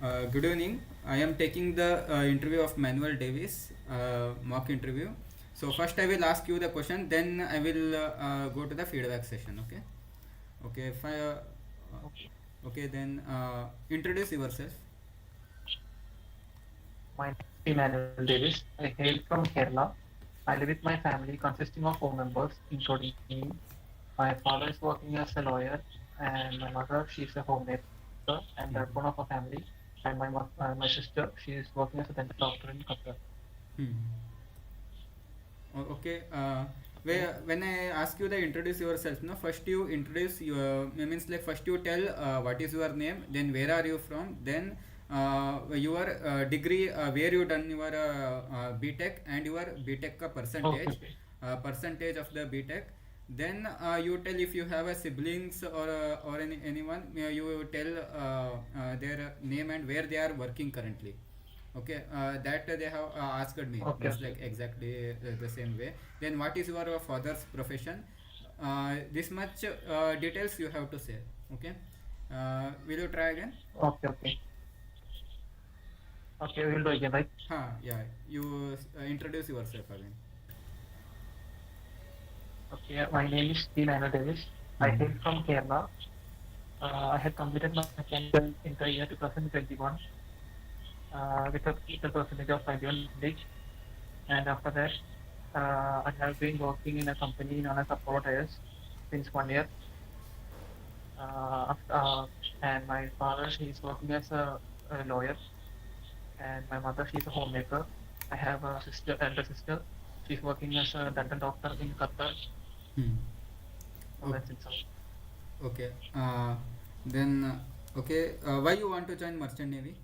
Good evening. I am taking the interview of Manuel Davis, mock interview. So first I will ask you the question, then I will go to the feedback session. Okay. Okay. If I, okay, then introduce yourself. My name is Manuel Davis. I hail from Kerala. I live with my family consisting of four members, including me. My father is working as a lawyer, and my mother, she's a homemaker and the backbone of a family. And my sister, she is working as a dental doctor in Qatar. Hmm. Okay. Okay. When I ask you to introduce yourself, no, first you introduce your means like first you tell what is your name, then where are you from, then your degree, where you done your BTech and your BTech ka Okay. percentage, Okay. percentage of the BTech. Then you tell if you have a siblings or anyone, you tell their name and where they are working currently. Okay, that they have asked me Okay. means Okay. like exactly the same way. Then what is your father's profession? This much details you have to say. Okay, will you try again? Okay. Okay. Okay. We'll do again, right? Yeah, you introduce yourself again. Okay. My name is T. Manuel Davis. I Hmm. hail from Kerala. I had completed my mechanical in the year 2021 with a percentage of 91%. And after that, I have been working in a company known as Faradays since 1 year. And my father, he's working as a lawyer, and my mother, she's a homemaker. I have a sister, elder sister. She's working as a dental doctor in Qatar. Hmm. So Okay. that's it. So Okay. Then okay. Why you want to join merchant navy?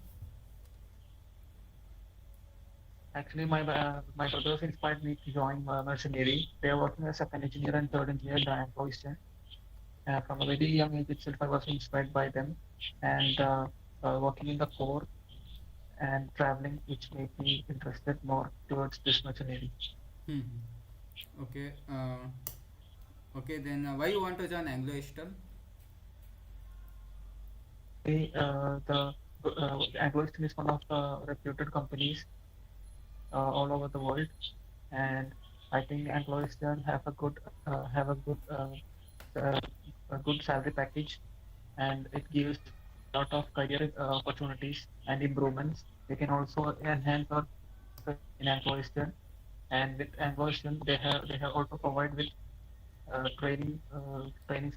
actually, my brothers inspired me to join merchant navy. They are working as second engineer and third engineer in the Anglo Eastern. From a very young age itself, I was inspired by them, and working in the core and traveling, which made me interested more towards this machinery. Hmm. Okay. Okay. Then why you want to join Anglo Eastern? The Anglo Eastern is one of the reputed companies all over the world, and I think Anglo Eastern have uh, a good salary package, and it gives a lot of career opportunities and improvements. We can also enhance our in Anglo Eastern, and with Anglo Eastern, they have also provide with training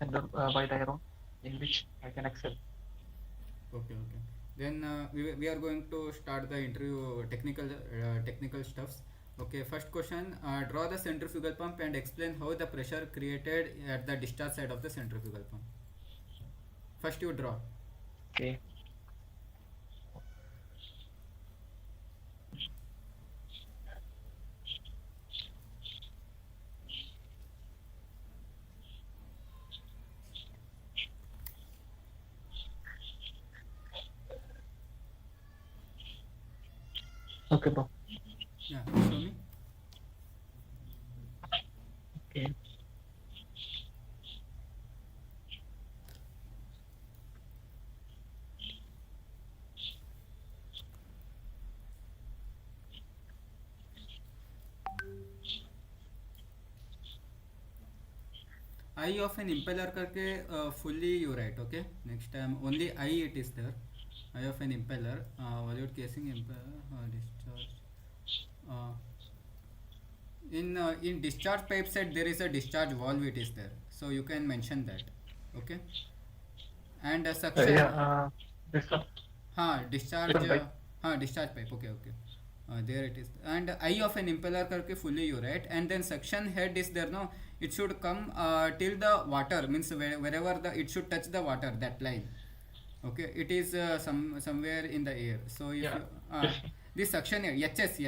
center by their own, in which I can excel. Okay, okay. Then we are going to start the interview technical stuffs. Okay, first question. Draw the centrifugal pump and explain how the pressure created at the discharge side of the centrifugal pump. First you draw. Okay. Okay, bro. Yeah, show me. Okay. I of an impeller करके fully you write. Okay. Next time only I it is there. I of an impeller. Volute casing impeller discharge. Uh, in discharge pipe set there is a discharge valve it is there. So you can mention that. Okay. And Yeah. suction. This one. This Discharge. one, right? Discharge pipe. Okay, okay. There it is. And eye of an impeller करके fully you write. And then suction head is there. No, it should come till the water means wherever the it should touch the water that line. Okay, it is somewhere in the air. So if Yeah. you This. this suction here HS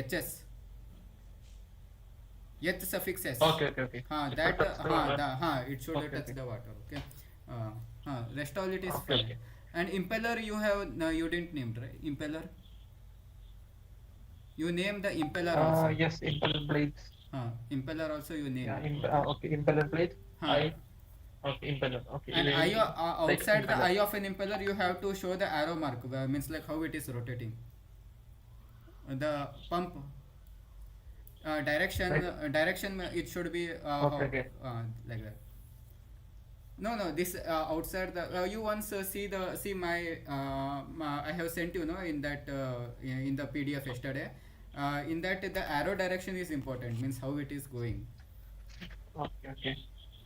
yet suffix s. Okay. Okay. Okay. हाँ It should that touch the water. it should Okay. touch Okay. the water. Okay. Rest all it is Okay. fine. Okay. And impeller you have no, you didn't named right impeller. You name the impeller also. Yes. Impeller blades. Impeller also you Yeah. name. Okay. Okay. Impeller blades. Huh. I. Okay, impeller. Okay, And eye like outside the impeller. eye of an impeller, you have to show the arrow mark, means like how it is rotating. The pump Like direction it should be okay, how okay. like that. No, no, this outside the you once see my I have sent you, no, in that in the PDF yesterday. In that the arrow direction is important, means how it is going. Okay, okay.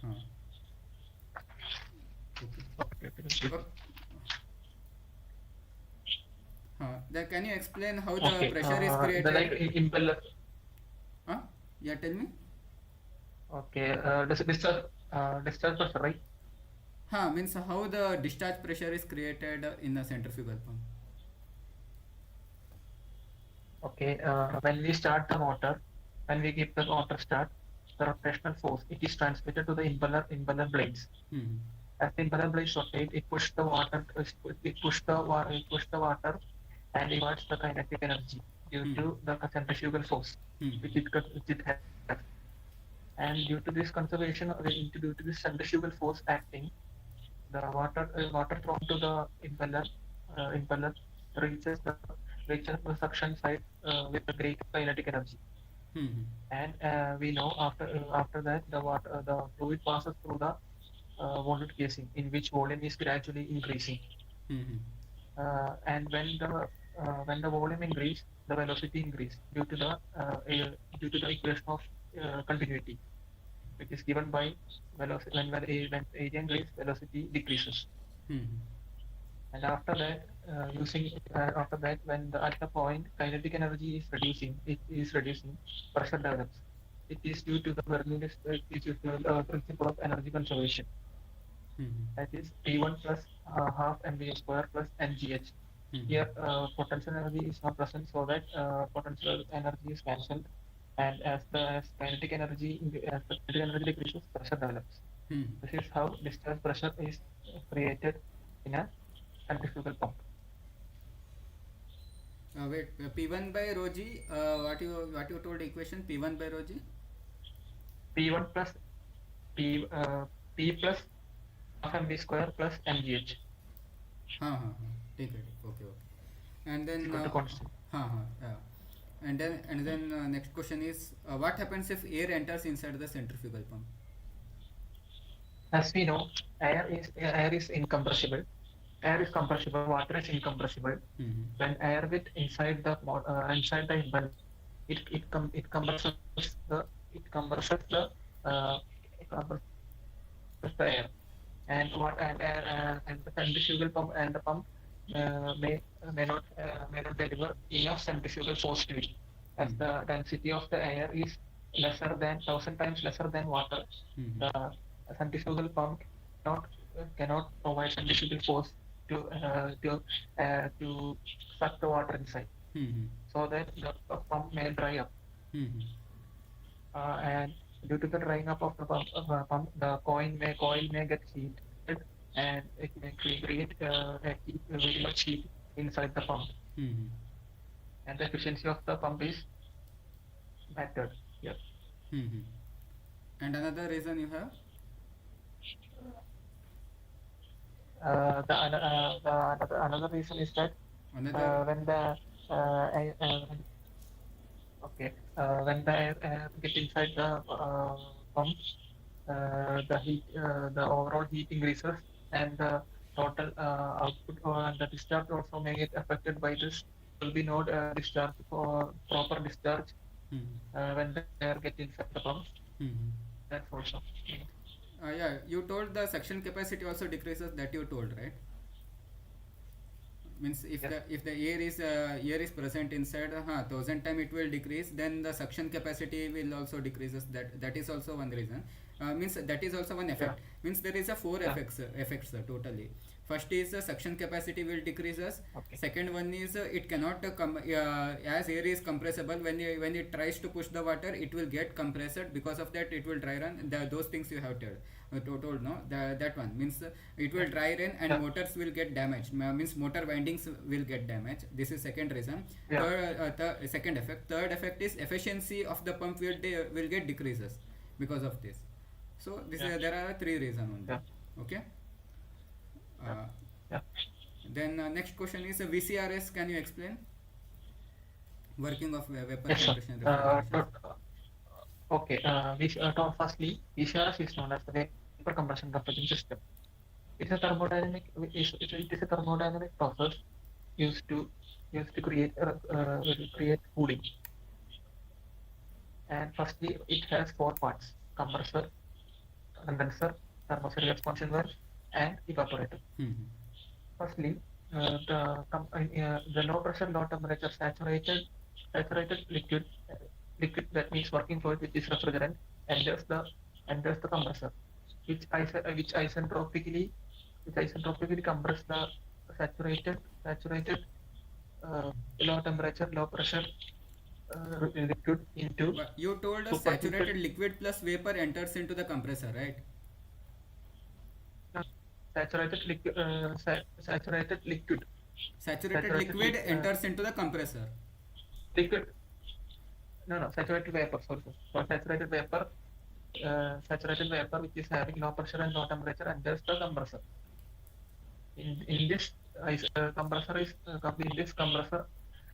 Uh, okay. Okay, okay. That's good. Okay. Can you explain how the Okay. pressure is The like created? impeller. Huh? Yeah, tell me. Okay. Discharge pressure, right? Means how the discharge pressure is created in a centrifugal pump. Okay. When we start the motor, when we give the motor start, the rotational force it is transmitted to the impeller blades. Hmm. As the impeller blades rotate, it push the water and diverts the kinetic energy due Hmm. to the centrifugal force Hmm. which it has. And due to this conservation, due to this centrifugal force acting, the water thrown to the impeller reaches the reaches the suction side with a great kinetic energy. Hmm. And we know after that the fluid passes through the volute casing in which volume is gradually increasing. Hmm. Hmm. And when the volume increase, the velocity increase due to the equation of continuity, which is given by velocity when area increases, velocity decreases. Hmm. And after that when at the point kinetic energy is reducing, pressure develops. It is due to the principle of energy conservation. Hmm. That is P1 plus half mv square plus mgh. Hmm. Here, potential energy is not present, so that potential energy is cancelled, and as the kinetic energy decreases, pressure develops. Hmm. This is how discharge pressure is created in a centrifugal pump. Wait, P1 by rho g. What you told equation P1 by rho g? P1 plus P P plus half mv square plus mgh ठीक है ठीक okay okay and is then equal to constant. yeah. And then next question is what happens if air enters inside the centrifugal pump? As we know, air is incompressible. Air is compressible. Water is incompressible. Mm-hmm. When air with inside the impeller, it compresses uh, it compresses the air, and the centrifugal pump and the pump may not deliver enough centrifugal force to it, as Mm-hmm. the density of the air is lesser than 1,000 times lesser than water. Mm-hmm. The centrifugal pump cannot cannot provide centrifugal force to suck the water inside, Mm-hmm. so that the pump may dry up. Mm-hmm. And due to the drying up of the pump, the coil may get heated, and it may create very much heat inside the pump, Mm-hmm. and the efficiency of the pump is battered. Yes. Mm-hmm. And another reason you have? Another reason is that Another. when the okay when the air get inside the pump, the overall heat increases, and the total output and the discharge also may get affected by this. Will be no discharge for proper discharge Mm-hmm. when the air get inside the pump. Mm-hmm. That's also. Yeah, you told the suction capacity also decreases, that you told, right? Means Yes. if the air is present inside, 1,000 time it will decrease, then the suction capacity will also decreases. That is also one reason. Means that is also one Yeah. effect. Means there is a four Yeah. effects totally. First is suction capacity will decreases. Okay. Second one is it cannot as air is compressible, when it tries to push the water, it will get compressed. Because of that, it will dry run. Those things you have told, no, that one means it will dry run, and Yeah. motors will get damaged. Means motor windings will get damaged. This is second reason. Yeah. Second effect. Third effect is efficiency of the pump will get decreases because of this. So this Yeah. there are three reasons only. Yeah. Okay. Yeah. Uh, Yeah. then next question is VCRS. Can you explain working of vapor Yes, sir. compression refrigeration? Okay. Firstly, VCRS is known as the vapor compression refrigeration system. It's a thermodynamic. It is a thermodynamic process used to create cooling. And firstly, it has four parts: compressor, condenser, thermostatic expansion valve, and evaporator. Mm-hmm. Firstly, the low pressure, low temperature saturated liquid, that means working fluid, which is refrigerant, enters the enters the compressor, which isentropically compress the saturated low temperature, low pressure liquid into But you told us superheated. saturated liquid plus vapor enters into the compressor, right? uh, saturated liquid Saturated saturated liquid li- uh, enters into the compressor. liquid no, no, saturated vapor, sorry, sir. So saturated vapor which is having low pressure and low temperature enters the compressor. In this compressor is in this compressor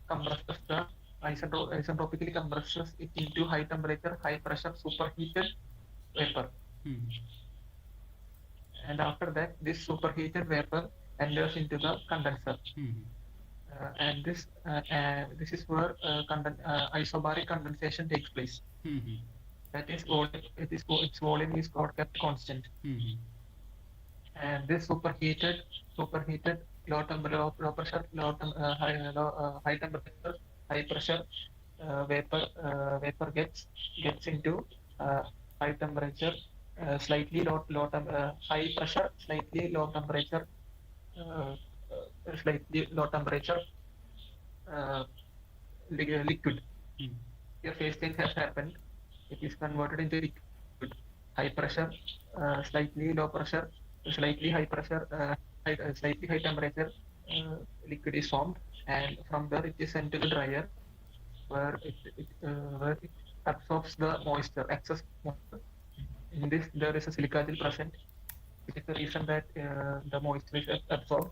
compresses the isentropically compresses it into high temperature, high pressure, superheated vapor. Mm-hmm. And after that, this superheated vapor enters into the condenser. Mm-hmm. This is where isobaric condensation takes place. Mm-hmm. That is, its volume is not kept constant. Mm-hmm. And this superheated low pressure, high temperature, high pressure vapor gets into uh, high temperature, high pressure, slightly low temperature uh, liquid. Mm-hmm. Your phase change has happened. It is converted into liquid. High pressure, slightly low pressure, slightly high temperature liquid is formed, and from there it is sent to the dryer, where it absorbs the moisture, excess moisture. In this, there is a silica gel present, which is the reason that the moisture is absorbed.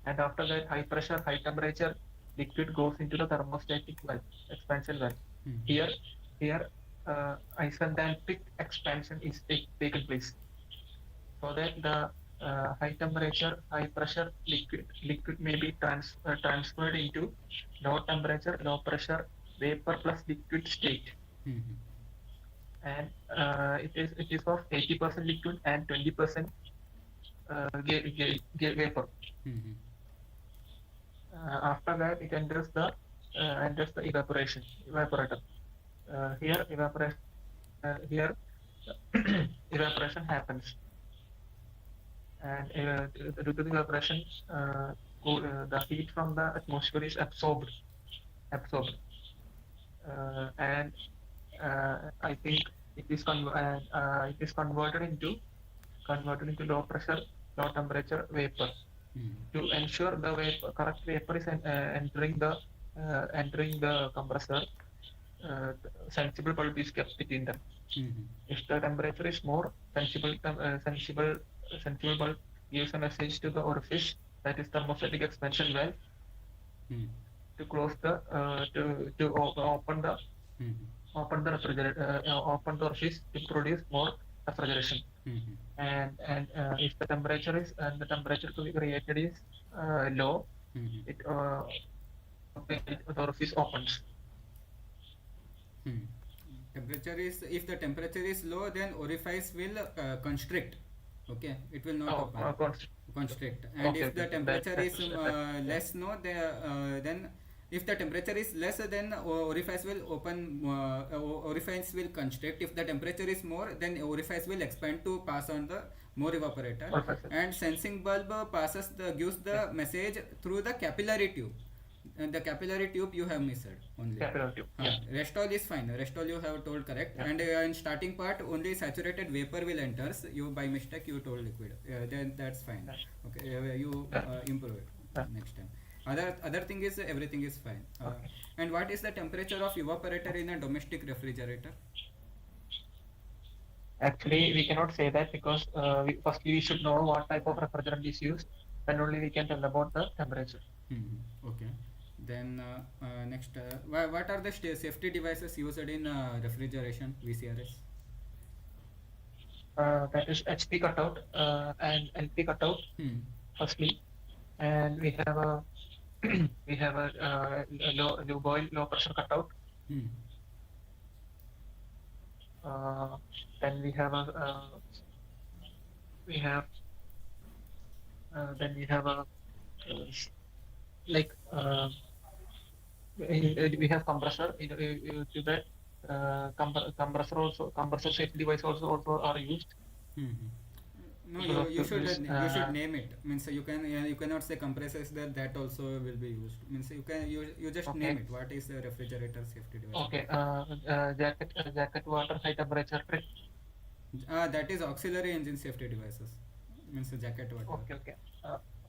And after that, high pressure, high temperature liquid goes into the thermostatic valve, expansion valve. Mm-hmm. Here, here, isentantic expansion is taken place, so that the high temperature, high pressure liquid may be transferred into low temperature, low pressure vapor plus liquid state. Mm-hmm. And it is of 80% liquid and 20% vapor. Mm-hmm. After that, it enters the evaporator. Here evaporation here evaporation happens, and due to the evaporation, the heat from the atmosphere is absorbed, and I think it is converted into low pressure, low temperature vapor, Mm-hmm. to ensure the correct vapor is entering the compressor. Sensible bulb is kept between them. Mm-hmm. If the temperature is more, sensible bulb gives a message to the orifice, that is thermostatic expansion valve, Mm-hmm. to close the Mm-hmm. open the refrigerator, open the orifice to produce more refrigeration. Mm-hmm. And if the temperature to be created is low, Mm-hmm. it the orifice opens. Hmm. Temperature is, if the temperature is low, then orifice will constrict. Okay, it will not Oh, open. Constrict. And okay, if okay, the okay. That temperature that is that yeah. less, no, then if the temperature is less, then orifice will open. Orifice will constrict. If the temperature is more, then orifice will expand to pass on the more evaporator. Perfect. And sensing bulb gives Yeah. the message through the capillary tube. And the capillary tube you have missed only. Capillary tube. Yeah. Rest all is fine. Rest all you have told correct. Yeah. And in starting part only saturated vapor will enters. You by mistake you told liquid. Then that's fine. Yeah. Okay, you Yeah. improve it Yeah. next time. Other thing is everything is fine. Okay. And what is the temperature of evaporator in a domestic refrigerator? Actually, we cannot say that because firstly we should know what type of refrigerant is used. Then only we can tell about the temperature. Okay. Then next, what are the safety devices used in refrigeration VCRS? That is HP cutout and LP cutout Hmm. firstly, and we have a we have a low boil low pressure cutout. Hmm. Uh, then we have then we have a like we have compressor to that compressor safety device also are used Hmm. No, because you of should this. name it. Means you can you cannot say compressor is there, that also will be used. Means you just name Okay, it. What is the refrigerator safety device? okay. Jacket water high temperature trip. That is auxiliary engine safety devices. Means jacket water. Okay, okay.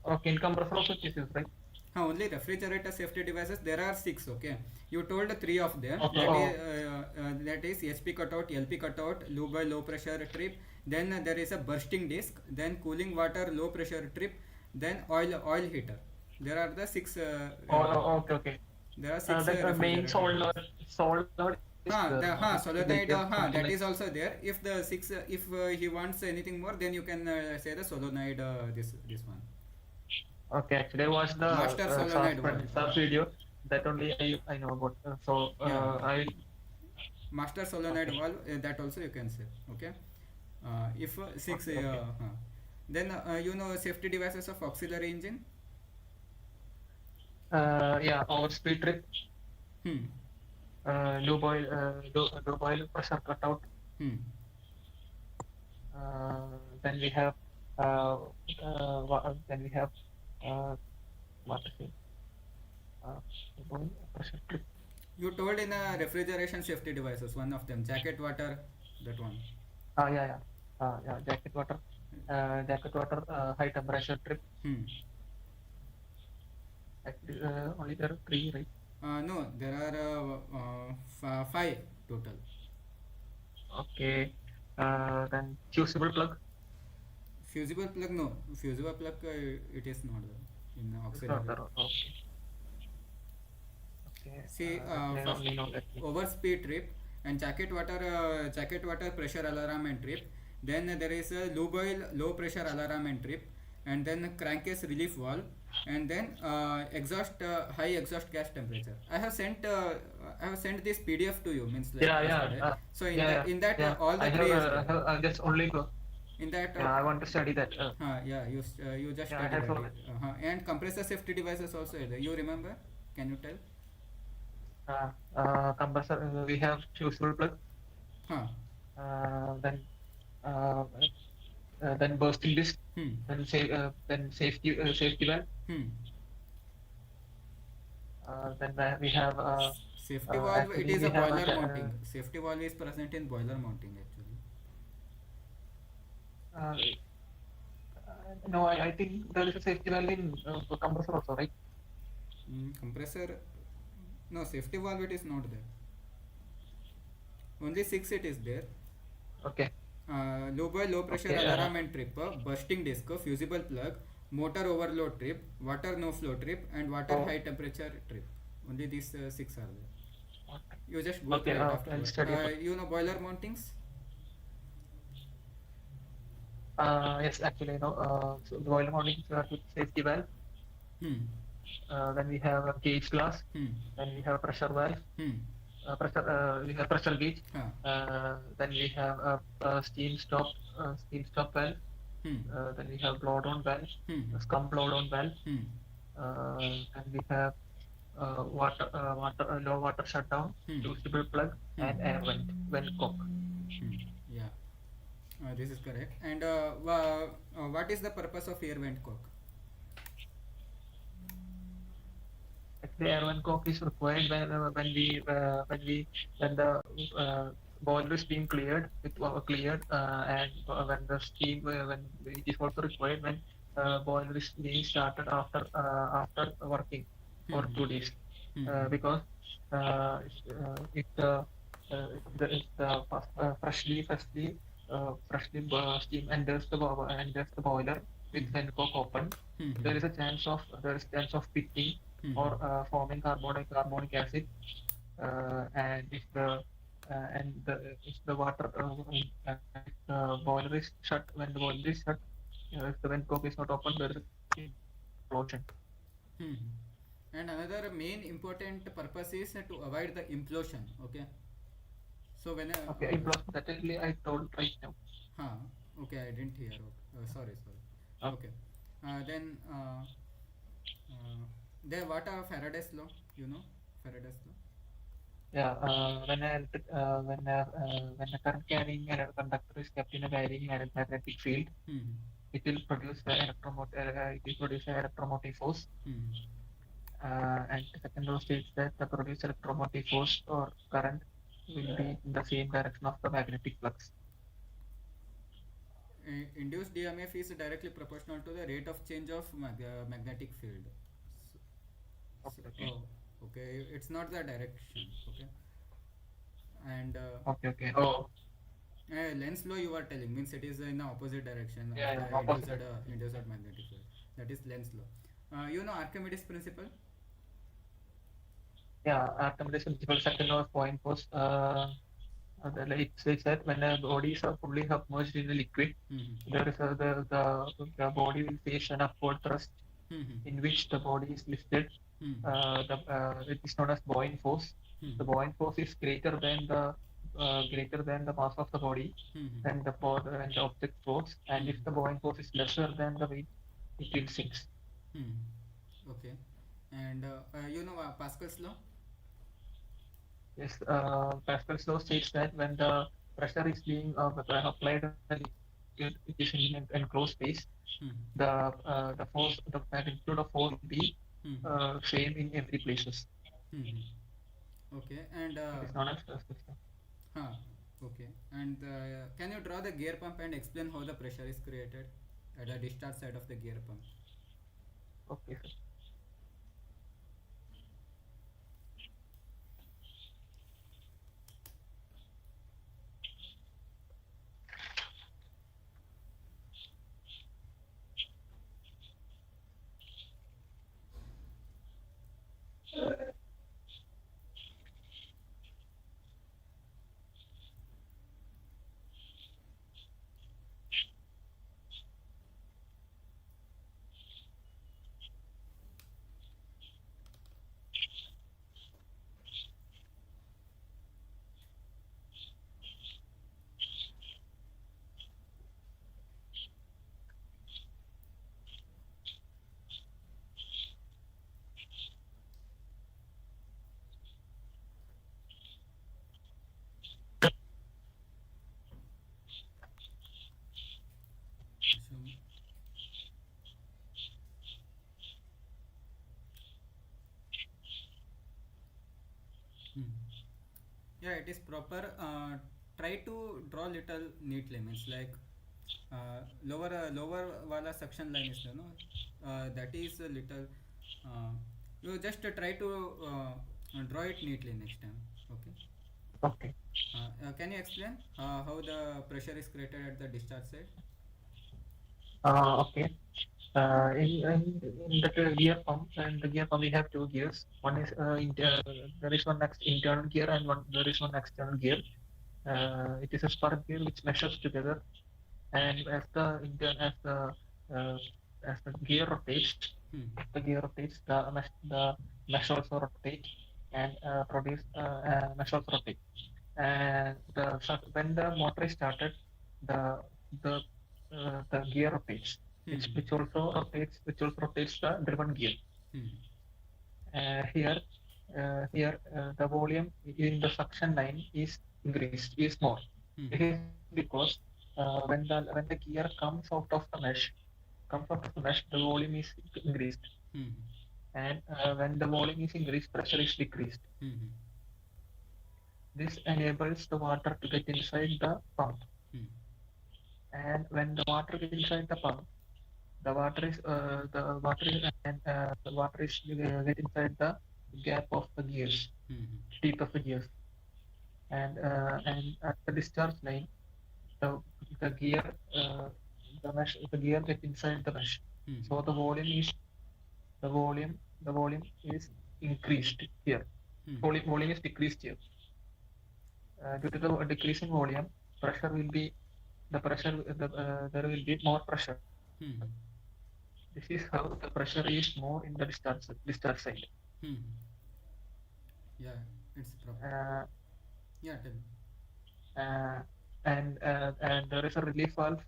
Okay, in compressor also it is used, right? Only refrigerator safety devices. There are six. Okay, you told three of them. Okay. Oh, That is HP cutout, LP cutout, low pressure trip. Then there is a bursting disc. Then cooling water low pressure trip. Then oil heater. There are the six. okay, okay. There are six Then main refrigerator devices. solenoid is there. Like Solenoid, something that like. is also there. If the six, if he wants anything more, then you can say the solenoid. This one. Okay, actually I watched the Master solenoid valve. SARS video. That only I know about. Yeah, I master solenoid okay. valve. That also you can say. Okay. If six, Okay, okay. then you know safety devices of auxiliary engine. Yeah, overspeed trip, Hmm. low boil pressure cutout. Hmm. Then we have then we have uh, what is it? Low boil pressure trip. You told in refrigeration safety devices. One of them, jacket water. That one. Yeah, yeah. Yeah, jacket water, high temperature trip. Hmm. Actually, only there are three, right? No, there are five total. Okay. Then fusible plug. Fusible plug, no. Fusible plug, it is not there in It's not auxiliary. there. Okay. Okay. See, Then for only know that. overspeed trip and jacket water pressure alarm and trip. Then there is a low boil low pressure alarm and trip, and then crankcase relief valve, and then exhaust high exhaust gas temperature. I have sent this PDF to you, means like Yeah, yeah, yesterday. So yeah, in that yeah. all the three is I there. have just only go. In that Yeah, I want to study that. yeah, you just Yeah, I study have that. so And compressor safety devices also is there. You remember? Can you tell? compressor. We have fusible plug. Huh. Then uh, then bursting disc. Hmm. Then safety valve. Hmm. Then we have Safety valve, it actually is we a have boiler mounting. Safety valve is present in boiler mounting actually. uh, no, I think there is a safety valve in compressor also, right? Compressor, no, safety valve it is not there. Only six it is there. Okay, Low boil, low pressure okay, alarm and trip, bursting disc, fusible plug, motor overload trip, water no flow trip, and water oh, high temperature trip. Only these six are there. okay, You just go through okay. it I'll afterward. study about. You know boiler mountings? Yes, actually, so the boiler mounting with safety valve. Hmm. Then we have a gauge glass. Hmm. Then we have pressure valve. Hmm. We have pressure gauge. Huh. Then we have a steam stop valve. Hmm. Then we have blow down valve, Hmm. a scum blow down valve. Hmm. And we have low water shutdown, Hmm. fusible plug, Hmm. and vent cock. Hmm. Yeah. This is correct. And what is the purpose of air vent cock? Actually, air cock is required when the boiler is being cleared and when the steam when it is also required when boiler is being started after working for Hmm. 2 days Hmm. Hmm. because if the freshly freshly steam enters the boiler with Hmm. vent cock open, Hmm. there is chance of pitting Hmm. or forming carbonic acid. And if the water if the boiler is shut, when the boiler is shut, if the vent cock is not open, there is a explosion. Hmm. And another main important purpose is to avoid the implosion. Okay. So when Okay, implosion that is I told right now. huh, okay, I didn't hear. Okay. Sorry, sorry. Uh, Okay. Then uh, there what are Faraday's law? You know Faraday's law. yeah, when a current carrying conductor is kept in a varying magnetic field, Hmm. it will produce the electromotive force. Hmm. And the second law states that the produced electromotive force or current will be in the same direction of the magnetic flux. Induced DMF is directly proportional to the rate of change of magnetic field. So, Okay, okay, oh, okay. It's not the direction. Okay. And okay, okay. Oh, lens law you are telling means it is in the opposite direction of yeah, the yeah, opposite. induced magnetic field. That is lens law. You know Archimedes principle. Yeah, Archimedes principle second law of point force. It says that when a body is fully submerged in a liquid, Mm-hmm. there is the body will face an upward thrust Mm-hmm. in which the body is lifted. It is known as buoyant force. If the Mm-hmm. buoyant force is greater than the mass of the body, Mm-hmm. then the object floats, and if Mm-hmm. the buoyant force is lesser than the weight, it will sink. Mm-hmm. Okay. And you know Pascal's law. Yes, Pascal's law states that when the pressure is being applied on the liquid, it is in an enclosed space. Mm-hmm. The magnitude of force will be Mm-hmm. same in every places. Mm-hmm. Okay. And It is known as Pascal's law. huh. Okay. And can you draw the gear pump and explain how the pressure is created at the discharge side of the gear pump? Okay, sir. Assume. Hmm. Yeah, it is proper. Try to draw little neatly means like lower wala suction line is there no that is a little uh, you just try to draw it neatly next time. Okay. Okay. Can you explain how the pressure is created at the discharge side? Okay. In the gear pump, and the gear pump, we have two gears. One is there is one next internal gear, and there is one external gear. It is a spark gear which measures together, and uh, as the gear rotates, Hmm. the mesh also rotate, and mesh also rotate. And when the motor is started, the the the gear rotates, Hmm. which also rotates the driven gear. Hmm. Uh, here the volume in the suction line is more. Hmm. It is because when the gear comes out of the mesh, the volume is increased, Hmm. and when the volume is increased, pressure is decreased. Hmm. This enables the water to get inside the pump, Hmm. and when the water gets inside the pump, the water is get inside the gap of the gears, Hmm. teeth of the gears, and at the discharge line, the the gear uh, the gear get inside the mesh. Hmm. So the volume is increased here. Hmm. Volume is decreased here. Due to the decreasing volume, pressure will be there will be more pressure. Hmm. This is how the pressure is more in the discharge side. Hmm. Yeah, it's proper. Uh, Yeah, tell me. uh, and there is a relief valve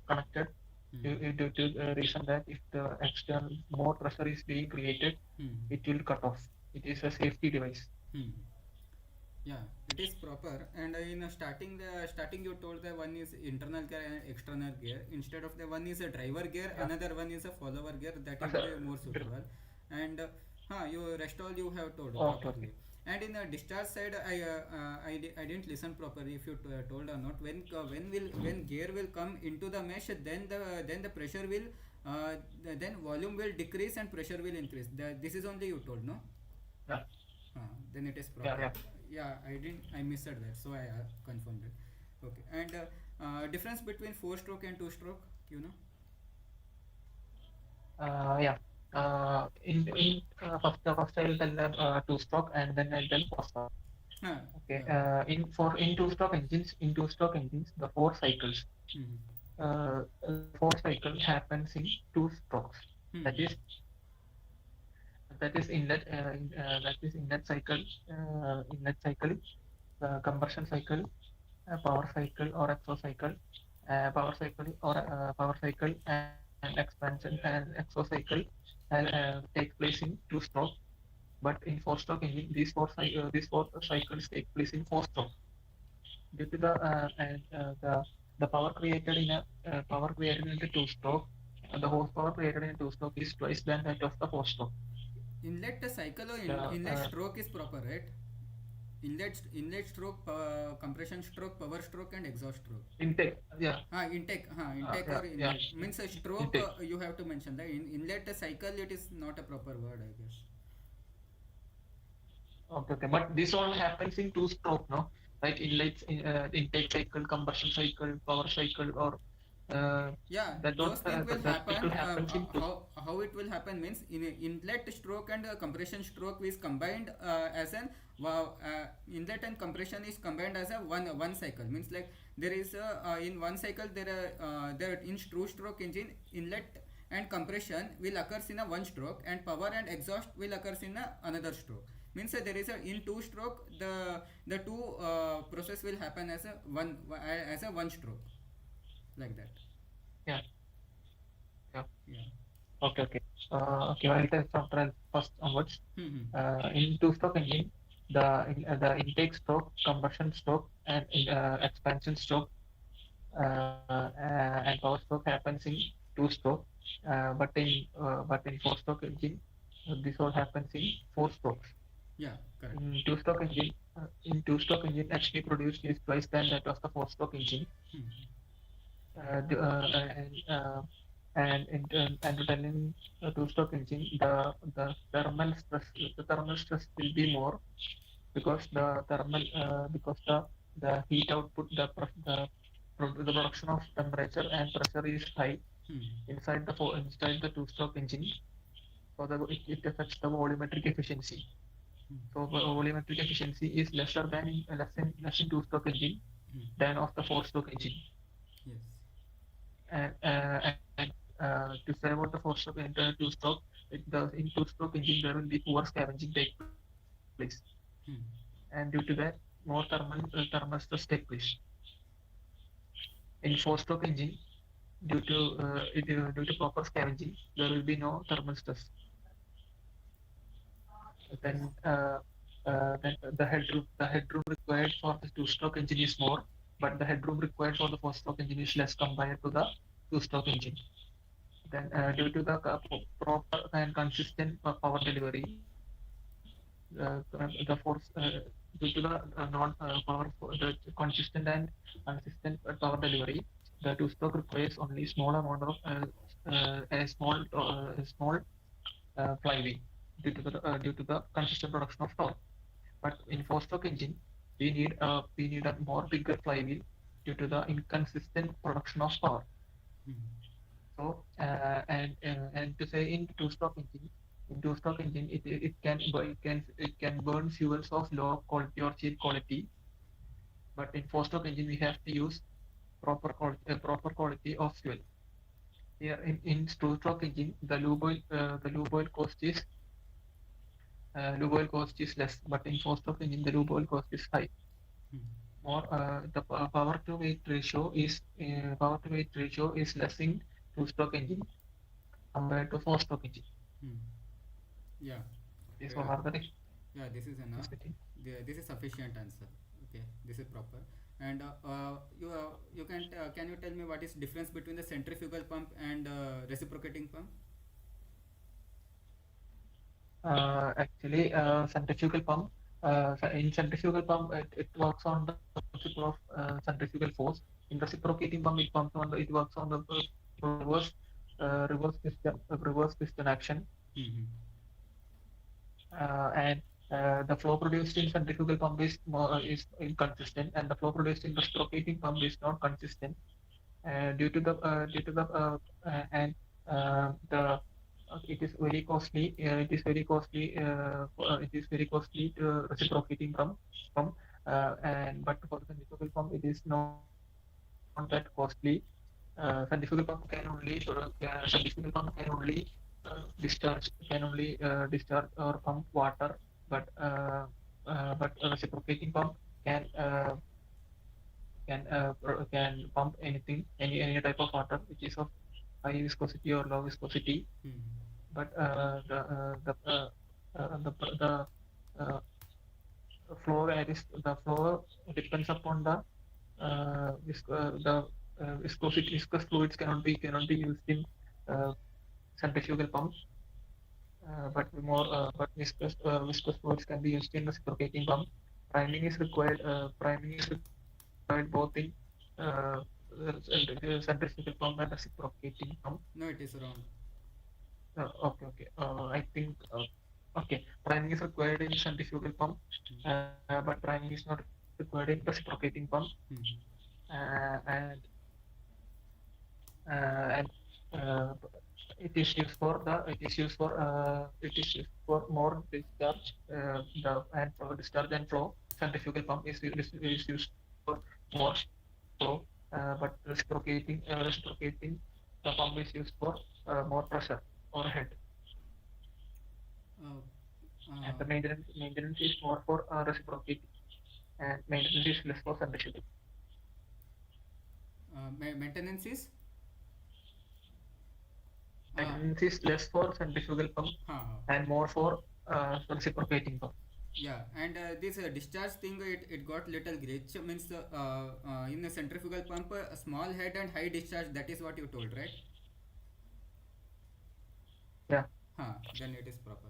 connected Hmm. due to the reason that if the external more pressure is being created, Hmm. it will cut off. It is a safety device. Hmm. Yeah, it is proper. And in starting, you told that one is internal gear and external gear. Instead of the one is a driver gear, Yeah. another one is a follower gear. That is As a, the more suitable. And you rest all you have told okay, okay. properly. And in the discharge side, I didn't listen properly if you told or not. When gear will come into the mesh, then the pressure will then volume will decrease and pressure will increase. This is only you told, no? Yeah, Then it is yeah, proper. yeah. Yeah, I missed that, so I confirmed it. Okay, and difference between four stroke and two stroke, you know? Yeah. First I will tell them two stroke and then I'll tell four stroke. Huh, Okay. yeah. In two stroke engines, the four cycles. Hmm. The four cycle happens in two strokes. Hmm. That is that is inlet cycle, combustion cycle, power cycle or exhaust cycle, power cycle and expansion and exhaust cycle take place in two stroke. But in four stroke engine, these four cycles take place in four stroke. Due to the power created in a power created in the two stroke, the horsepower created in two stroke is twice than that of the four stroke. Inlet cycle or The inlet stroke is proper, right? Inlet stroke, compression stroke, power stroke, and exhaust stroke. intake, yeah, Intake yeah, or yeah, inlet means a stroke. intake. You have to mention that in inlet cycle. It is not a proper word, I guess. Okay, okay. But this all happens in two stroke, no? Like intake cycle, combustion cycle, power cycle, or uh, Yeah, that don't those things will that it will happen. happens in two. How it will happen means in inlet stroke and compression stroke is combined as an wow. Inlet and compression is combined as a one cycle, means like there is in one cycle there in true stroke engine, inlet and compression will occurs in a one stroke, and power and exhaust will occurs in another stroke. Means there is a in two stroke, the two process will happen as a one stroke, like that. Yeah, yeah. Yeah. Okay, okay. Okay, I'll tell from first onwards. Hmm. In two-stroke engine, the intake stroke, combustion stroke, and expansion stroke and power stroke happens in two-stroke. But in four-stroke engine, this all happens in four strokes. Yeah, correct. In two-stroke engine, HP produced is twice than that of the four-stroke engine. Hmm. Uh, the, uh, and uh, and to tell in a two-stroke engine, the thermal stress will be more because the heat output the production of temperature and pressure is high Hmm. inside the two-stroke engine, so it affects the volumetric efficiency. Hmm. So the volumetric efficiency is less in two-stroke engine Hmm. than of the four-stroke engine. Yes. And to say about the four-stroke and two-stroke, in two-stroke engine there will be poor scavenging take place, Hmm. and due to that, more thermal stress take place. In four-stroke engine, due to proper scavenging, there will be no thermal stress. Yes. Then the headroom required for the two-stroke engine is more, but the headroom required for the four-stroke engine is less compared to the two-stroke engine. Then, due to the proper and consistent power delivery, the force due to the the consistent and consistent power delivery, the two-stroke requires only small amount of a small flywheel due to the consistent production of torque. But in four-stroke engine, we need a more bigger flywheel due to the inconsistent production of power. Hmm. So and to say in two-stroke engine, it can burn fuels of low quality or cheap quality. But in four-stroke engine, we have to use proper quality of fuel. Here in two-stroke engine, the lube oil cost is less, but in four-stroke engine, the lube oil cost is high. Hmm. More the power to weight ratio is less in two-stroke engine compared to four-stroke engine. Hmm. Yeah. These all Uh, are the yeah, this is enough. differences between. This is sufficient answer. Okay, this is proper. And you can you tell me what is difference between the centrifugal pump and reciprocating pump? Actually, centrifugal pump. In centrifugal pump, it works on the principle of centrifugal force. In reciprocating pump, it works on the reverse reverse piston action. Mm-hmm. And the flow produced in centrifugal pump is inconsistent, and the flow produced in reciprocating pump is not consistent due to the and the it is very costly. It is very costly to reciprocating pump. And but for the centrifugal pump, it is not that costly. Centrifugal pump can only discharge or pump water, but reciprocating pump can uh, can pump any type of water which is of high viscosity or low viscosity. Mm-hmm. But the uh, the flow depends upon the viscous fluids cannot be used in uh, centrifugal pump, but viscous fluids can be used in reciprocating pump. Priming is required both in uh, centrifugal pump and reciprocating pump. No, it is wrong. Okay. I think okay. Priming is required in centrifugal pump, but priming is not required in reciprocating pump. Mm-hmm. And and uh, it is used for more discharge for discharge and flow. Centrifugal pump is used for more flow, but reciprocating the pump is used for more pressure or head. Uh, And uh, the maintenance is more for reciprocating, and maintenance is less for centrifugal. Maintenance is uh, Maintenance is less for centrifugal pump huh, huh. and more for reciprocating pump. Yeah, and this discharge thing, it got little glitch. Means in the centrifugal pump, a small head and high discharge. That is what you told, right? Yeah. Huh. Then it is proper.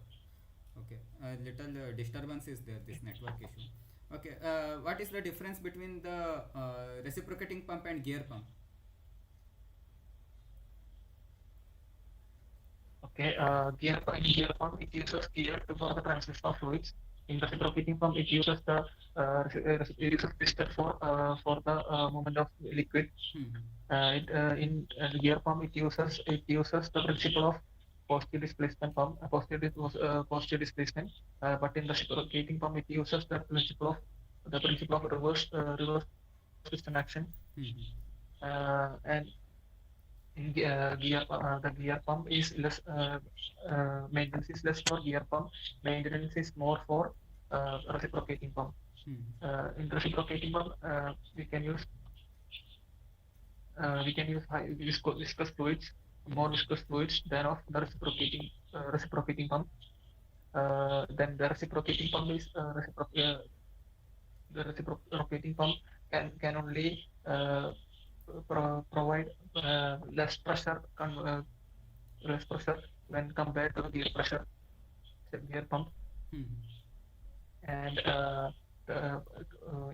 Okay. Little disturbance is there. This network issue. Okay. What is the difference between the reciprocating pump and gear pump? Okay. In gear pump, it uses gear to for the transmission of fluids. In reciprocating pump, it uses piston for the movement of liquid. Hmm. In gear pump, it uses the principle of positive displacement. But in reciprocating pump, it uses the principle of reverse piston action. Hmm. And the gear pump is less maintenance is less for gear pump. Maintenance is more for reciprocating pump. Hmm. In reciprocating pump, we can use viscous fluids, more viscous fluids than of the reciprocating pump. Then the reciprocating pump is the reciprocating pump can only provide less pressure when compared to gear pressure gear pump. Hmm. And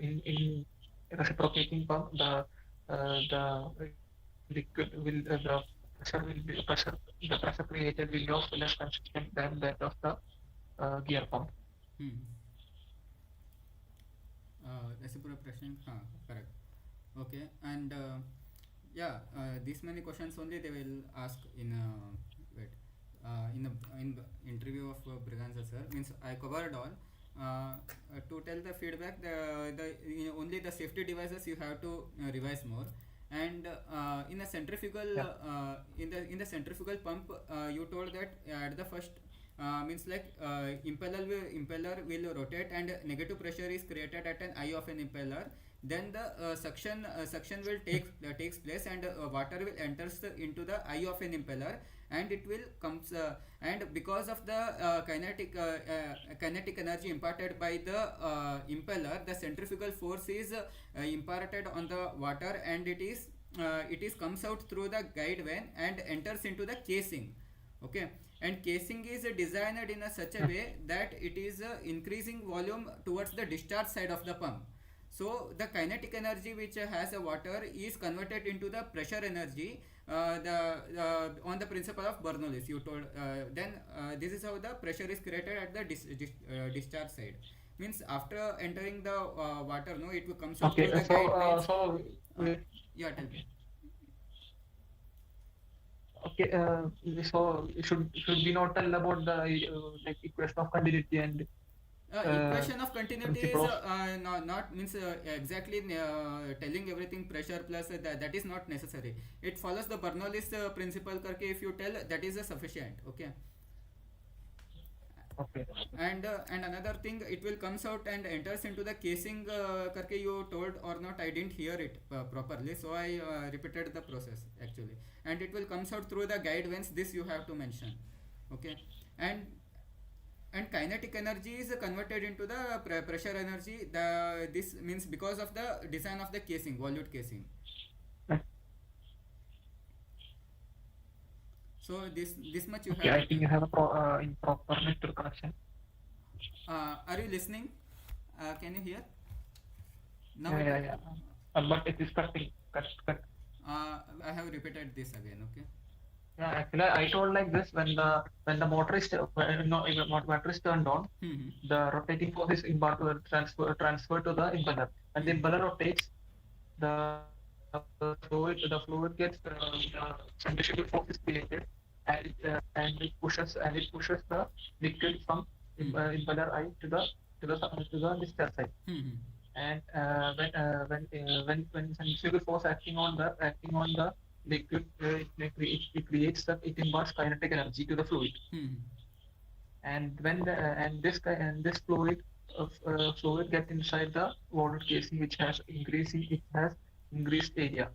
in reciprocating pump, the liquid will the pressure created will be of less consistent than that of the gear pump. Hmm. Reciprocation. Huh. Correct. Okay, and yeah, these many questions only they will ask in wait in the interview of Briganza sir. Means I covered all. To tell the feedback, only the safety devices you have to revise more. And in a centrifugal Yeah. in the centrifugal pump, you told that at the first means like impeller will rotate and negative pressure is created at an eye of an impeller, then the suction will takes place, and water will enters into the eye of an impeller, and it will comes and because of the kinetic energy imparted by the impeller, the centrifugal force is imparted on the water, and it is comes out through the guide vane and enters into the casing. Okay, and casing is designed in a such a way that it is increasing volume towards the discharge side of the pump. So the kinetic energy which has a water is converted into the pressure energy, the on the principle of Bernoulli you told. Then this is how the pressure is created at the discharge side. Means after entering the water, no, it will comes out Okay. through the So guide vanes. so uh, we, yeah, tell me. okay. So should we not tell about the like equation of continuity and uh, Equation of continuity is principle of not means exactly telling everything pressure plus that is not necessary. It follows the Bernoulli's principle karke if you tell, that is sufficient. Okay. okay. And another thing, it will comes out and enters into the casing karke you told or not, I didn't hear it properly, so I repeated the process actually. And it will comes out through the guide vanes, this you have to mention. Okay. And and kinetic energy is converted into the pressure energy, this means because of the design of the casing, volute casing. So this much you Okay, have to I think tell. you have a improper network connection. Are you listening? Can you hear now? Yeah, yeah, yeah. But it is cutting, cut. I have repeated this again. Okay. Yeah, actually, I told like this when the motor is no, if the motor is turned on, Hmm. the rotating force is transfer to the impeller. When the Hmm. impeller rotates, the fluid gets the centrifugal force is created, and it pushes the liquid from Hmm. impeller eye to the discharge side. Hmm. Hmm. And when centrifugal force acting on the liquid, it creates it imparts kinetic energy to the fluid. Hmm. And when the and this ki- and this fluid get inside the water casing, which has increased area,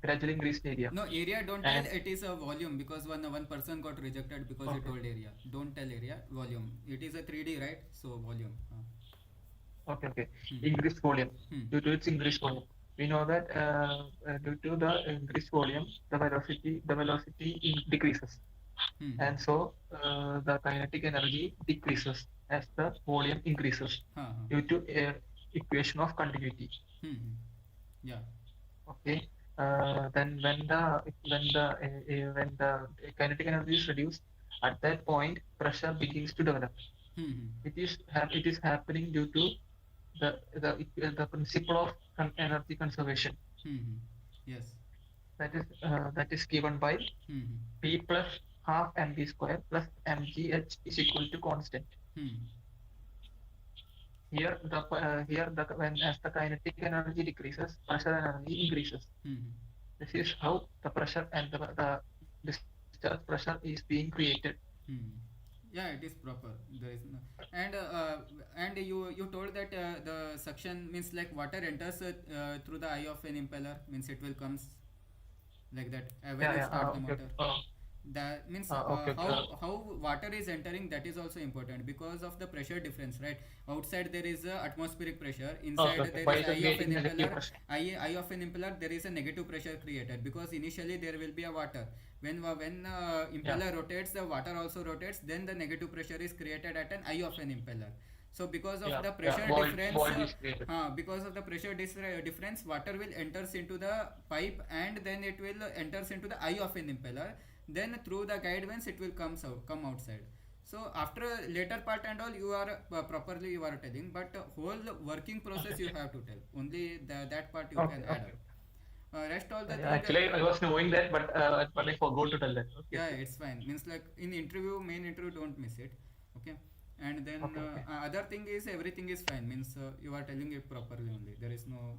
gradually increased area. No, area don't tell, And it is a volume, because one person got rejected because he okay, told area. Don't tell area, volume. It is a 3D, right? So volume. okay, Hmm. increased volume. Hmm. Due to its increased volume, we know that due to the increased volume, the velocity decreases, Hmm. Hmm. and so the kinetic energy decreases as the volume increases Ha, ha. due to equation of continuity. Hmm. Hmm. Yeah. Okay. Then when the kinetic energy is reduced, at that point pressure begins to develop. Hmm. Hmm. It is happening due to the principle of energy conservation, Hmm. Hmm. Yes. that is given by Hmm. Hmm. P plus half mv square plus mgh is equal to constant. Hmm. Here, when as the kinetic energy decreases, pressure energy increases. Hmm. Hmm. This is how the pressure and the discharge pressure is being created. Hmm. Yeah, it is proper. There is no, and you told that the suction means like water enters through the eye of an impeller, means it will comes like that when Yeah, you yeah. start the Okay. motor. That means Okay. how water is entering, that is also important because of the pressure difference, right? Outside there is a atmospheric pressure, inside Okay. there is By eye of an creating negative impeller. pressure. Eye of an impeller, there is a negative pressure created because initially there will be a water. When Yeah. impeller rotates, the water also rotates, then the negative pressure is created at an eye of an impeller. So because of Yeah. the Yeah. pressure Void. difference, Void is created. because of the pressure difference, water will enters into the pipe, and then it will enters into the eye of an impeller. Then through the guide vanes it will come outside. So after later part and all, you are properly you are telling, but whole working process you Okay. have to tell. Only that part you can Okay. add Okay. up. Rest all the Yeah, thing. actually, I was knowing that, but I forgot to tell that. Okay, Yeah, okay, it's fine. Means like in interview, main interview, don't miss it. Okay. And then okay, okay, other thing is everything is fine. Means you are telling it properly only. There is no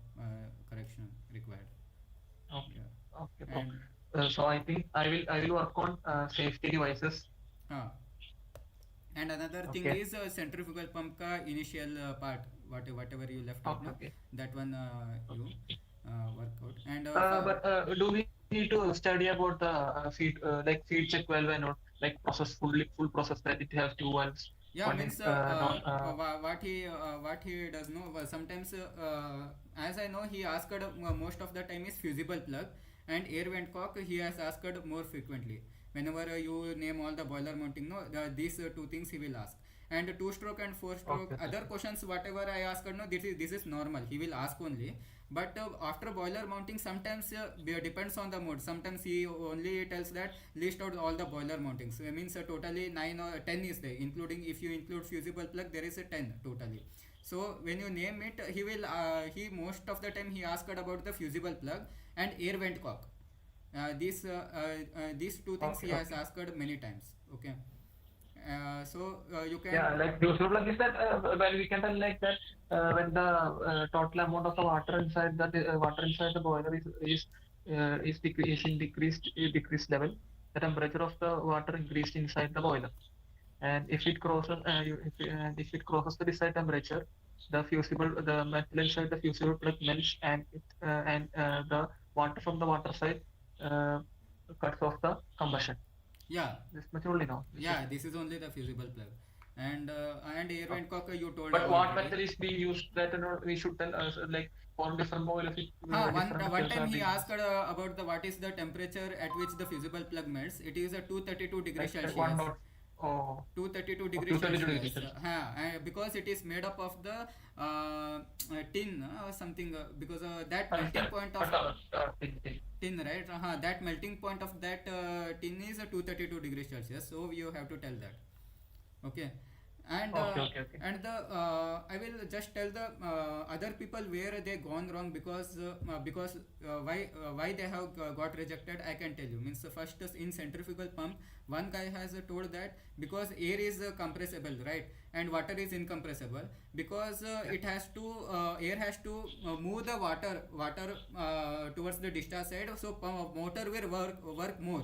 correction required. okay, Yeah. okay, bro. And So I think I will work on safety devices. uh, and another thing Okay, is centrifugal pump ka initial part, whatever you left out, okay, no, okay, that one you okay. work out. And But do we need to study about the like feed check valve and all, like full process that it has two valves, yeah, one in means non what he does know, sometimes as I know, he asked most of the time is fusible plug and air vent cock he has asked more frequently. Whenever you name all the boiler mounting, no, these two things he will ask. And two stroke and four stroke Okay, okay, other okay. questions whatever I asked, no, this is normal, he will ask only. But after boiler mounting, sometimes depends on the mode. Sometimes he only tells that list out all the boiler mountings. So it means totally 9 or 10 is there, including if you include fusible plug, there is a 10 totally. So when you name it, he most of the time he asked about the fusible plug and air vent cock. These two things he Okay, has okay. asked many times. Okay. So you Yeah, can. like fusible plug is that well we can tell like that when the total amount of the water inside the boiler is in decreased level, the temperature of the water increased inside the boiler. And if it crosses the desired temperature, the metal inside the fusible plug melts, and the water from the water side uh, cuts off the combustion. Yeah. This much only know. This is Yeah, this is only the fusible plug. And air okay. vent cock you told But what already. method is being used? That we should tell us like for different boilers, One different one methods time are he being asked used. about the what is the temperature at which the fusible plug melts. It is a 232 degrees Like one Celsius. dot oh, 232 of degrees 232 degrees Celsius. Celsius. Because it is made up of the tin or something. Because that melting Understand? point of But tin, right? That melting point of that tin is 232 degrees Celsius. So you have to tell that. Okay. and okay, uh, okay, okay. and the I will just tell the other people where they gone wrong, because why they have got rejected, I can tell you. Means first is in centrifugal pump, one guy has told that because air is compressible, right, and water is incompressible, because Yeah. it has to air has to move the water towards the discharge side, so motor will work more.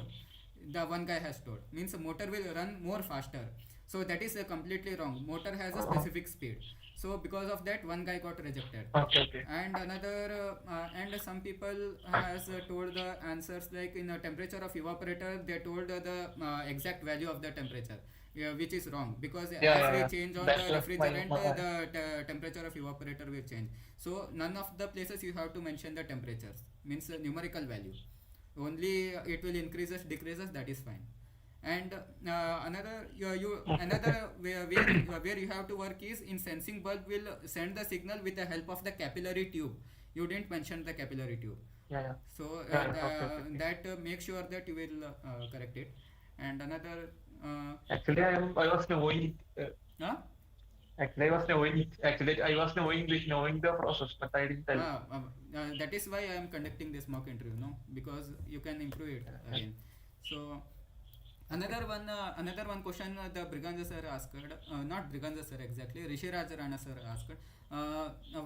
The one guy has told, means motor will run more faster. So that is completely wrong. Motor has a Oh, specific speed. So because of that, one guy got rejected. okay, okay. And another and some people has told the answers like in a temperature of evaporator, they told the exact value of the temperature, yeah, which is wrong, because Yeah, as yeah, we yeah. change on the That's refrigerant, the temperature of evaporator will change. So none of the places you have to mention the temperatures, means numerical value only. It will increases decreases, that is fine. And another another where you have to work is in sensing bulb will send the signal with the help of the capillary tube. You didn't mention the capillary tube. yeah, yeah, So yeah, yeah. Okay, okay, okay. that make sure that you will correct it. And another Actually, I was knowing it. uh, Actually, I was knowing it. Actually, I was knowing the process, but I didn't tell. that is why I am conducting this mock interview, no, because you can improve it again. So another one question the Briganza sir asked, not Briganza sir exactly, Rishi Rajarana sir asked,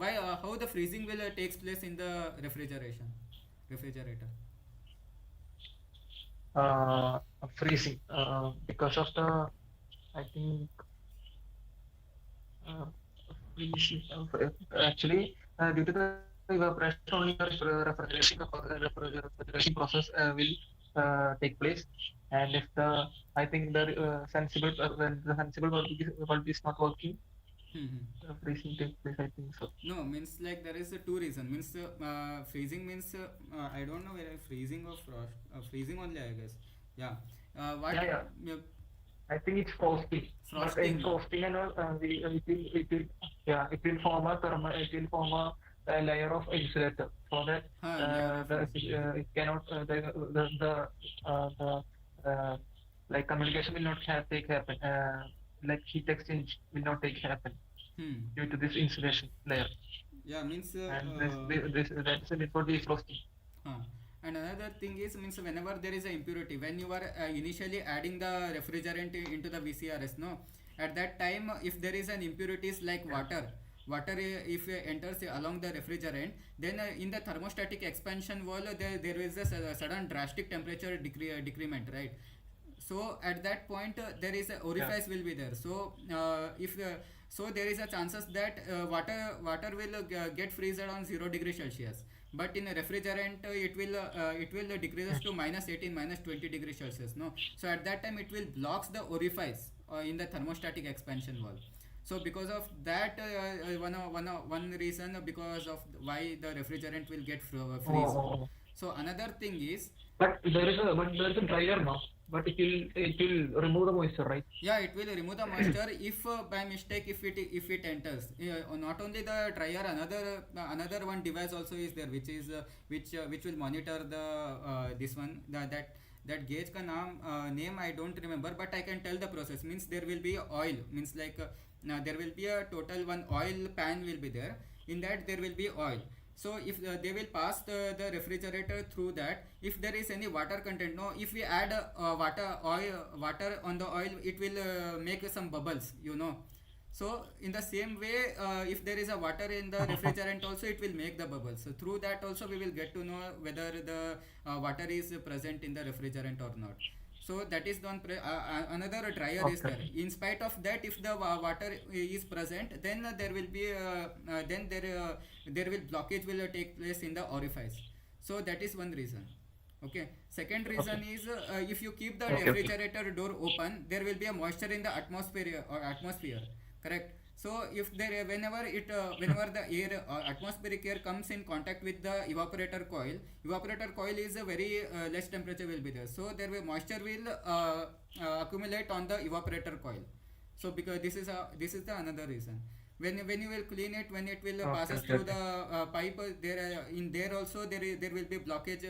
why how the freezing will takes place in the refrigerator. Uh, Freezing. Because of the, I think, uh, freezing. Due to the evaporation, only the refrigeration process will take place. And if I think when the sensible bulb is not working, Hmm. freezing takes place. I think so. No, means like there is a two reason. Means freezing means I don't know whether freezing or frost. Freezing only, I guess. Yeah. Yeah, What yeah. uh, I think it's frosting, but in frosting? frosting and all, it will form a layer of insulator, so that Layer of insulator. it cannot the like communication will not take happen. Like heat exchange will not take happen Hmm. due to this insulation layer, Yeah, means and this that's the need for defrosting. Huh. And another thing is means whenever there is a impurity, when you are initially adding the refrigerant into the VCRS, no, at that time if there is an impurities like Yeah. water if enters along the refrigerant, then in the thermostatic expansion wall there is a sudden drastic temperature decrement, right? So at that point there is a Yeah. orifice will be there, so if so there is a chances that water will get freezed on 0 degree Celsius, but in a refrigerant it will decreases to minus 18 minus 20 degree Celsius, no. So at that time it will blocks the orifice in the thermostatic expansion wall. So because of that one reason because of why the refrigerant will get Oh, freeze. oh, oh. So another thing is, But there is a dryer now. But it will remove the moisture, right? yeah, it will remove the moisture if by mistake if it enters. Not only the dryer, another one device also is there, which is which will monitor the this one that gauge ka name I don't remember, but I can tell the process. Means there will be oil, means like now there will be a total one oil pan will be there. In that there will be oil. So if they will pass the refrigerator through that, if there is any water content, no, if we add water on the oil, it will make some bubbles, you know. So in the same way if there is a water in the refrigerant also, it will make the bubbles. So through that also we will get to know whether the water is present in the refrigerant or not. So that is one another dryer is there. Okay. In spite of that, if the water is present, then there will be there will blockage will take place in the orifice. So that is one reason. Okay. Second reason Okay. is if you keep the Okay. Okay. refrigerator door open, there will be a moisture in the atmosphere. Correct. So if there whenever the air atmospheric air comes in contact with the evaporator coil is a very less temperature will be there, so there will moisture will accumulate on the evaporator coil. So because this is the another reason. When you will clean it, when it will Okay. passes Okay. through Okay. the pipe, there in there also there will be blockage,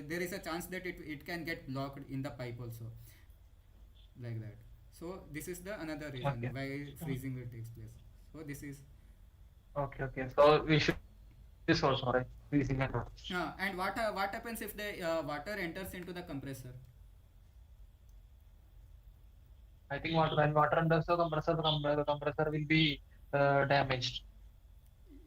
there is a chance that it can get blocked in the pipe also, like that. So this is the another reason Okay. why Mm. freezing will takes place. So this is Okay. Okay. So we should this also, right? Freezing and all. and what happens if the water enters into the compressor? I think when water enters the compressor, the compressor will be damaged.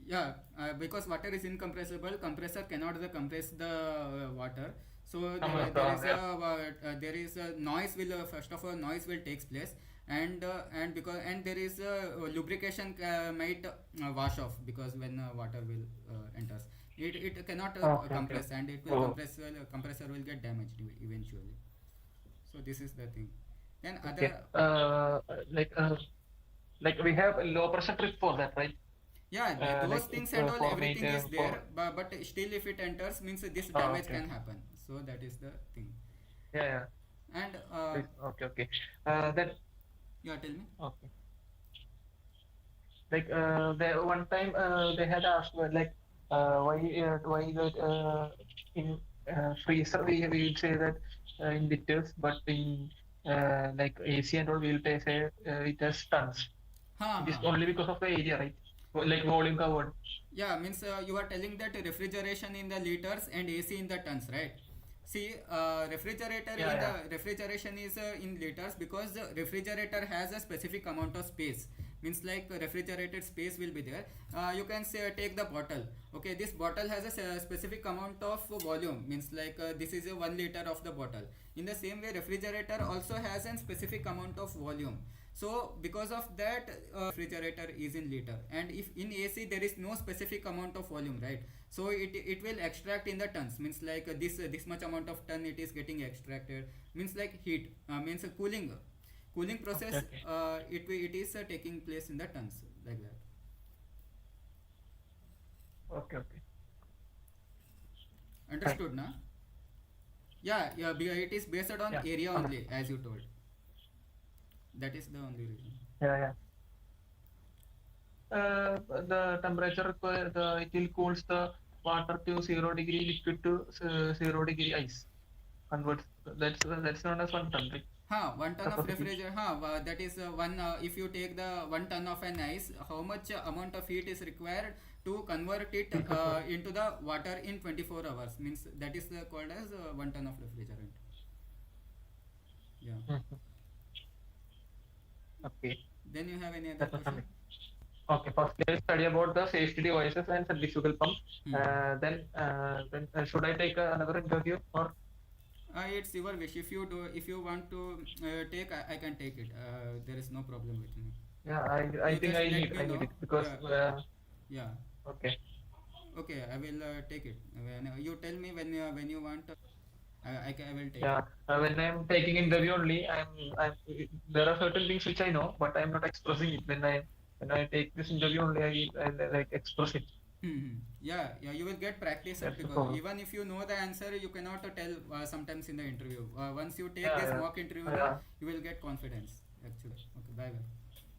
Yeah, because water is incompressible, compressor cannot compress the water. So Yeah. there is a noise will first of all noise will takes place, and because and there is lubrication might wash off, because when water will enters, it cannot Okay. Okay. compress, and it will Oh. compressor will get damaged eventually. So this is the thing. Then Okay. other, Like we have a low pressure trip for that, right? yeah, those Like things and all for me everything is for. there, but still if it enters means this Oh, damage okay. can happen. So that is the thing. Yeah. Yeah. And Okay. Okay. Then yeah, tell me. okay. Like the one time they had asked like why that in freezer we would say that in liters, but in like AC and all we will say it as tons. Ha It is ha. only because of the area, right? Like volume covered. Yeah, means you are telling that refrigeration in the liters and AC in the tons, right? See, refrigerator Yeah, in yeah. the refrigeration is in liters, because the refrigerator has a specific amount of space. Means like refrigerated space will be there. You can say take the bottle. Okay, this bottle has a specific amount of volume. Means like this is a 1 liter of the bottle. In the same way, refrigerator also has a specific amount of volume. So because of that refrigerator is in liter, and if in AC there is no specific amount of volume, right? So it will extract in the tons, means like this much amount of ton it is getting extracted, means like heat means cooling Okay, process, okay. it is taking place in the tons, like that. Okay, okay. Fine. Understood na? Yeah, yeah, it is based on Yeah, area only, understood. as you told. That is the only reason. Yeah, yeah. The temperature it will cools the water to 0 degree liquid to 0 degree ice. Converts that's known as one temperature. 1 ton of capacity? refrigerator. That is one. If you take the 1 ton of an ice, how much amount of heat is required to convert it Heat converter. into the water in 24 hours? Means that is called as 1 ton of refrigerant. Yeah. Mhm. Okay, Then you have any other that was question? something. Okay, firstly I'll study about the safety devices and centrifugal pump. Hmm. Then should I take another interview or? It's your wish. If you want to take, I can take it. There is no problem with me. Yeah, I You think just let me I need know. it because Yeah, yeah. okay. Okay, I will take it. When you tell me when you want, I will take it. Yeah, when I'm taking interview only, I'm there are certain things which I know, but I'm not expressing it. When I take this interview only, I like express it. Yeah, yeah. You will get practice That's the because problem. even if you know the answer, you cannot tell sometimes in the interview. Once you take Yeah, this yeah, mock interview, yeah. you will get confidence. Actually. Okay. Bye bye.